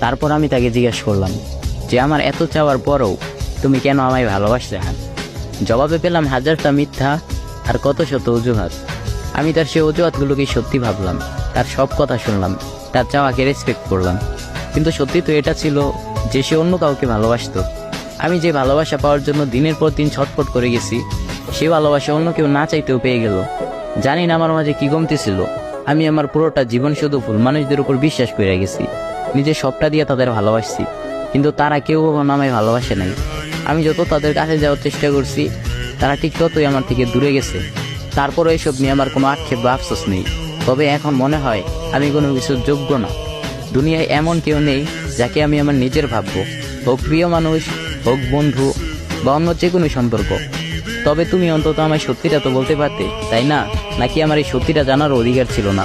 তারপর আমি তাকে জিজ্ঞেস করলাম যে আমার এত চাওয়ার পরও তুমি কেন আমায় ভালোবাসলে না? জবাবে পেলাম হাজারটা মিথ্যা আর কত শত অজুহাত। আমি তার সেই অজুহাতগুলোকে সত্যি ভাবলাম, তার সব কথা শুনলাম, তার চাওয়াকে রেসপেক্ট করলাম। কিন্তু সত্যি তো এটা ছিল যে সে অন্য কাউকে ভালোবাসতো। আমি যে ভালোবাসা পাওয়ার জন্য দিনের পর দিন ছটফট করে গেছি, সে ভালোবাসা অন্য কেউ না চাইতেও পেয়ে গেল। জানি না আমার মাঝে কি কমতি ছিল। আমি আমার পুরোটা জীবন শুধু ভুল মানুষদের উপর বিশ্বাস করে গেছি, নিজের সবটা দিয়ে তাদের ভালোবাসছি, কিন্তু তারা কেউ আমায় ভালোবাসে নাই। আমি যত তাদের কাছে যাওয়ার চেষ্টা করছি, তারা ঠিক ততই আমার থেকে দূরে গেছে। তারপরও এসব নিয়ে আমার কোনো আক্ষেপ বা আফসোস নেই। তবে এখন মনে হয় আমি কোনো কিছুর যোগ্য না। দুনিয়ায় এমন কেউ নেই যাকে আমি আমার নিজের ভাববো, হোক প্রিয় মানুষ, হোক বন্ধু বা অন্য যে কোনো সম্পর্ক। তবে তুমি অন্তত আমায় সত্যিটা তো বলতে পারতে, তাই না? নাকি আমার এই সত্যিটা জানার অধিকার ছিল না?